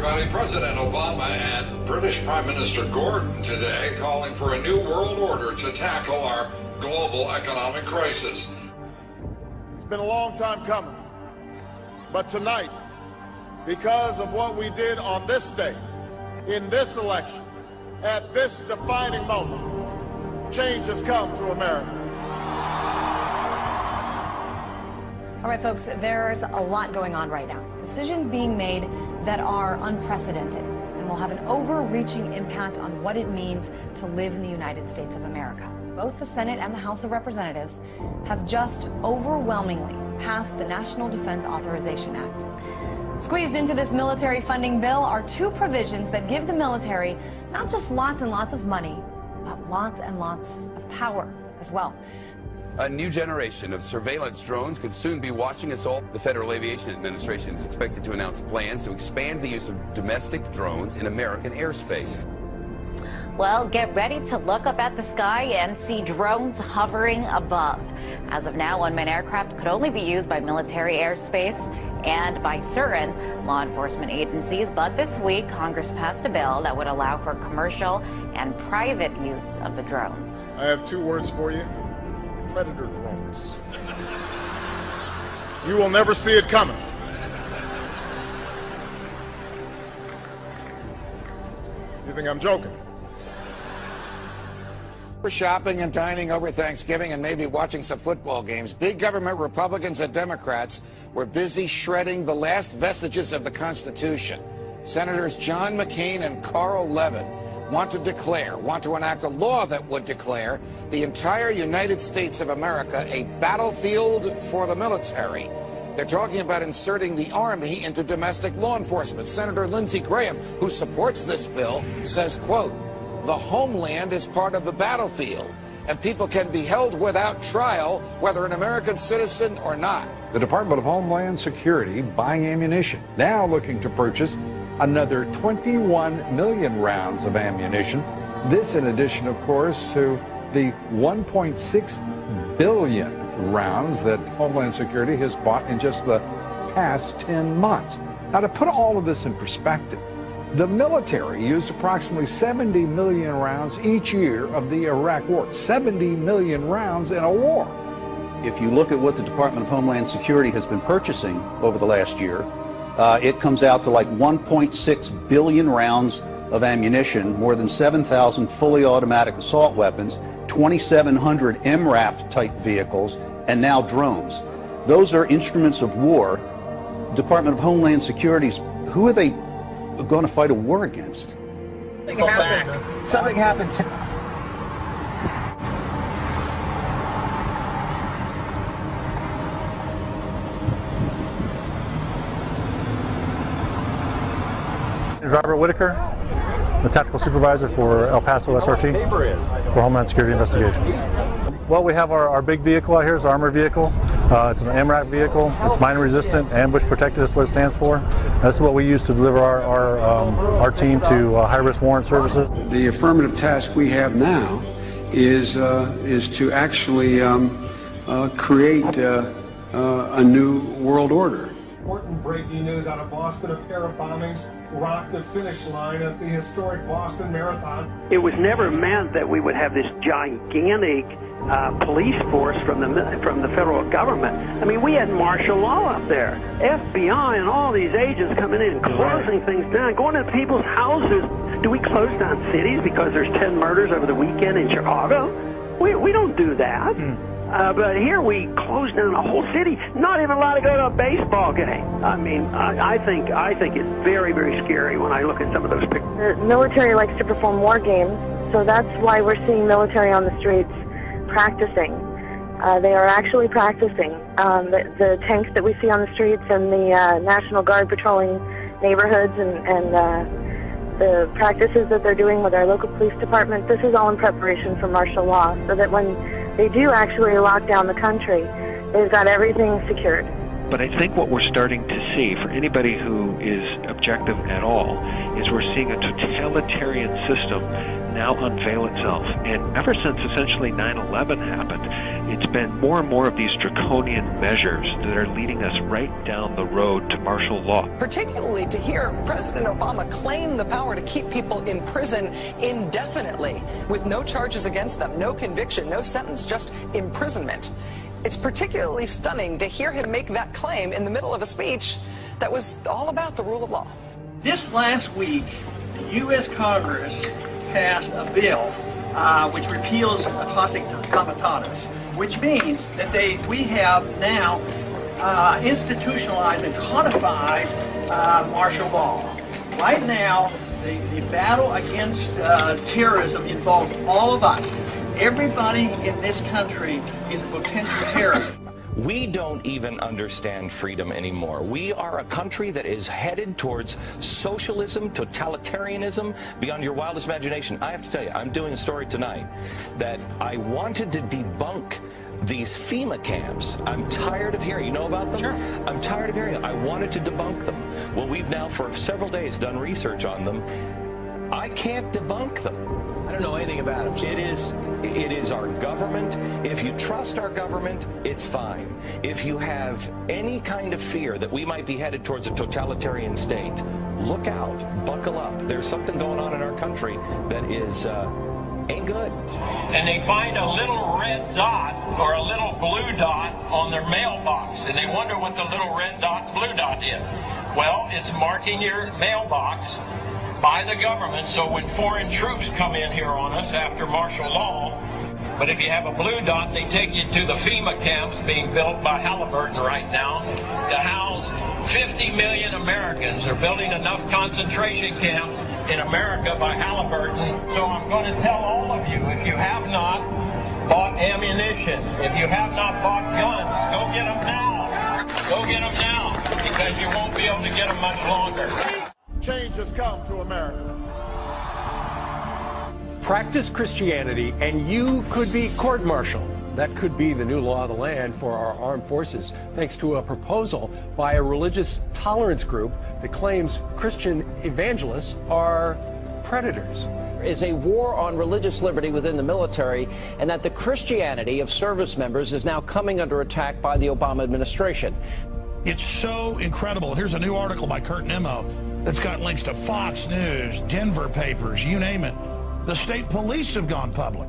everybody. President Obama and British Prime Minister Gordon today calling for a new world order to tackle our global economic crisis. It's been a long time coming, but tonight, because of what we did on this day, in this election, at this defining moment, change has come to America. All right, folks, there's a lot going on right now. Decisions being made that are unprecedented and will have an overreaching impact on what it means to live in the United States of America. Both the Senate and the House of Representatives have just overwhelmingly passed the National Defense Authorization Act. Squeezed into this military funding bill are two provisions that give the military not just lots and lots of money, but lots and lots of power as well. A new generation of surveillance drones could soon be watching us all. The Federal Aviation Administration is expected to announce plans to expand the use of domestic drones in American airspace. Well, get ready to look up at the sky and see drones hovering above. As of now, unmanned aircraft could only be used by military airspace and by certain law enforcement agencies. But this week, Congress passed a bill that would allow for commercial and private use of the drones. I have two words for you: predator drones. You will never see it coming. You think I'm joking? For shopping and dining over Thanksgiving and maybe watching some football games, big government Republicans and Democrats were busy shredding the last vestiges of the Constitution. Senators John McCain and Carl Levin want to enact a law that would declare the entire United States of America a battlefield for the military. They're talking about inserting the Army into domestic law enforcement. Senator Lindsey Graham, who supports this bill, says, quote, "The homeland is part of the battlefield, and people can be held without trial, whether an American citizen or not." The Department of Homeland Security buying ammunition, now looking to purchase another 21 million rounds of ammunition. This in addition, of course, to the 1.6 billion rounds that Homeland Security has bought in just the past 10 months. Now, to put all of this in perspective, the military used approximately 70 million rounds each year of the Iraq War. 70 million rounds in a war. If you look at what the Department of Homeland Security has been purchasing over the last year, it comes out to like 1.6 billion rounds of ammunition, more than 7,000 fully automatic assault weapons, 2,700 MRAP type vehicles, and now drones. Those are instruments of war. Department of Homeland Security's, who are they going to fight a war against? Something happened. Robert Whitaker, the tactical supervisor for El Paso SRT for Homeland Security Investigations. Well, we have our big vehicle out here. It's an armored vehicle. It's an MRAP vehicle. It's mine resistant, ambush protected. That's what it stands for. That's what we use to deliver our team to high-risk warrant services. The affirmative task we have now is to actually create a new world order. Important breaking news out of Boston: a pair of bombings rocked the finish line at the historic Boston Marathon. It was never meant that we would have this gigantic police force from the federal government. I mean, we had martial law up there, FBI and all these agents coming in and closing things down, going to people's houses. Do we close down cities because there's 10 murders over the weekend in Chicago? We don't do that. But here we close down a whole city, not even allowed to go to a baseball game. I mean, I think it's very, very scary when I look at some of those pictures. The military likes to perform war games, so that's why we're seeing military on the streets practicing. They are actually practicing. The tanks that we see on the streets and the National Guard patrolling neighborhoods and the practices that they're doing with our local police department, this is all in preparation for martial law, so that when they do actually lock down the country, they've got everything secured. But I think what we're starting to see, for anybody who is objective at all, is we're seeing a totalitarian system now unveil itself. And ever since essentially 9/11 happened, it's been more and more of these draconian measures that are leading us right down the road to martial law. Particularly to hear President Obama claim the power to keep people in prison indefinitely with no charges against them, no conviction, no sentence, just imprisonment. It's particularly stunning to hear him make that claim in the middle of a speech that was all about the rule of law. This last week, the U.S. Congress passed a bill which repeals classic comitatus, which means that we have now institutionalized and codified martial law. Right now, the battle against terrorism involves all of us. Everybody in this country is a potential terrorist. We don't even understand freedom anymore. We are a country that is headed towards socialism, totalitarianism, beyond your wildest imagination. I have to tell you, I'm doing a story tonight that I wanted to debunk these FEMA camps. I'm tired of hearing, you know about them? Sure. I'm tired of hearing them. I wanted to debunk them. Well, we've now for several days done research on them. I can't debunk them. I don't know anything about them. It is our government. If you trust our government, it's fine. If you have any kind of fear that we might be headed towards a totalitarian state, look out, buckle up. There's something going on in our country that is ain't good. And they find a little red dot or a little blue dot on their mailbox, and they wonder what the little red dot and blue dot is. Well, it's marking your mailbox by the government, so when foreign troops come in here on us after martial law, but if you have a blue dot, they take you to the FEMA camps being built by Halliburton right now to house 50 million Americans. They're building enough concentration camps in America by Halliburton. So I'm going to tell all of you, if you have not bought ammunition, if you have not bought guns, go get them now. Go get them now, because you won't be able to get them much longer. Change has come to America. Practice Christianity and you could be court-martialed. That could be the new law of the land for our armed forces, thanks to a proposal by a religious tolerance group that claims Christian evangelists are predators. Is a war on religious liberty within the military, and that the Christianity of service members is now coming under attack by the Obama administration. It's so incredible. Here's a new article by Kurt Nimmo that's got links to Fox News, Denver papers, you name it. The state police have gone public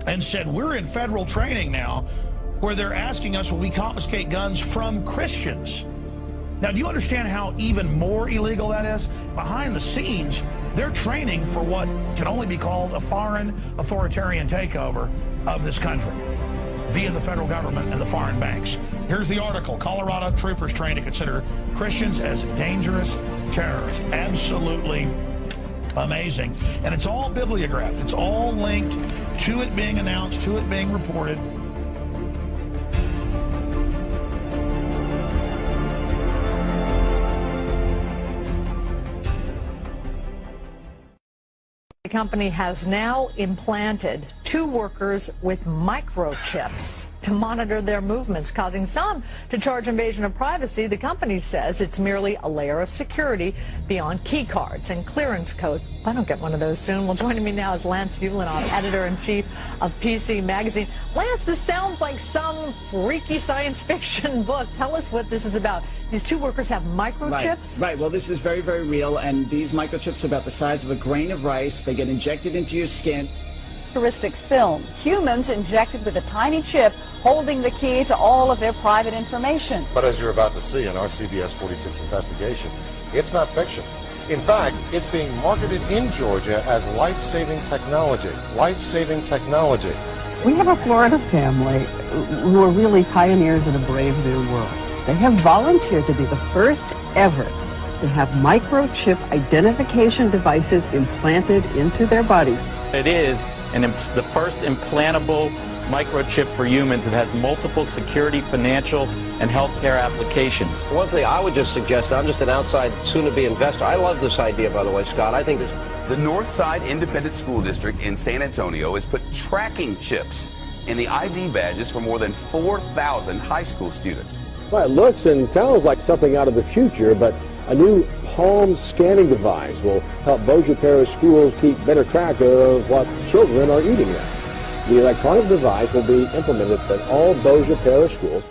and said, we're in federal training now where they're asking us, will we confiscate guns from Christians? Now, do you understand how even more illegal that is? Behind the scenes, they're training for what can only be called a foreign authoritarian takeover of this country via the federal government and the foreign banks. Here's the article. Colorado troopers trained to consider Christians as dangerous terrorists. Absolutely amazing. And it's all bibliographed. It's all linked to it being announced, to it being reported. The company has now implanted 2 workers with microchips to monitor their movements, causing some to charge invasion of privacy. The company says it's merely a layer of security beyond key cards and clearance codes. I don't get one of those soon. Well, joining me now is Lance Ulanoff, editor-in-chief of PC Magazine. Lance, this sounds like some freaky science fiction book. Tell us what this is about. These 2 workers have microchips? Right. Well, this is very, very real, and these microchips are about the size of a grain of rice. They get injected into your skin. Futuristic film. Humans injected with a tiny chip holding the key to all of their private information. But as you're about to see in our CBS 46 investigation, it's not fiction. In fact, it's being marketed in Georgia as life-saving technology. Life-saving technology. We have a Florida family who are really pioneers in a brave new world. They have volunteered to be the first ever to have microchip identification devices implanted into their body. It is the first implantable microchip for humans that has multiple security, financial, and healthcare applications. One thing I would just suggest, I'm just an outside soon-to-be investor. I love this idea, by the way, Scott. I think the Northside Independent School District in San Antonio has put tracking chips in the ID badges for more than 4,000 high school students. Well, it looks and sounds like something out of the future, but a new palm scanning device will help Bossier Parish schools keep better track of what children are eating now. The electronic device will be implemented at all Bossier Parish schools.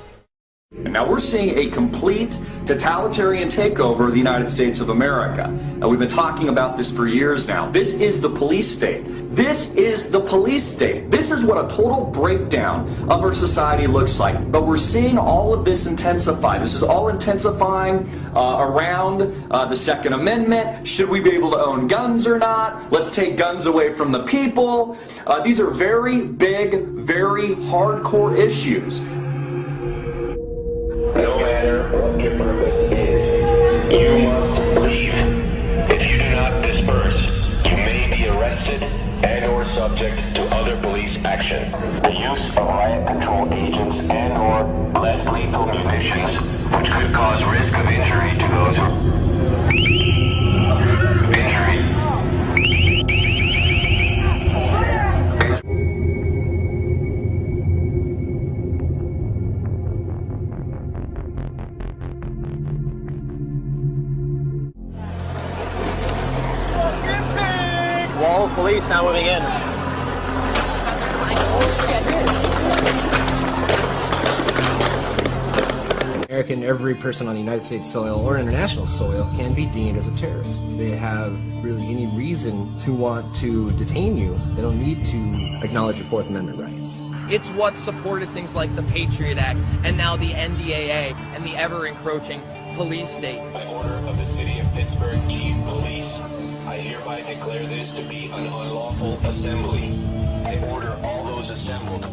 Now we're seeing a complete totalitarian takeover of the United States of America. We've been talking about this for years now. This is the police state. This is the police state. This is what a total breakdown of our society looks like. But we're seeing all of this intensify. This is all intensifying around the Second Amendment. Should we be able to own guns or not? Let's take guns away from the people. These are very big, very hardcore issues. No matter what your purpose is, you must leave. If you do not disperse, you may be arrested and or subject to other police action. The use of riot control agents and or less lethal munitions, which could cause risk of injury to those who... Wall of police now moving in. American, every person on United States soil or international soil can be deemed as a terrorist. If they have really any reason to want to detain you, they don't need to acknowledge your Fourth Amendment rights. It's what supported things like the Patriot Act and now the NDAA and the ever-encroaching police state. By order of the City of Pittsburgh Chief Police, I hereby declare this to be an unlawful assembly. I order all those assembled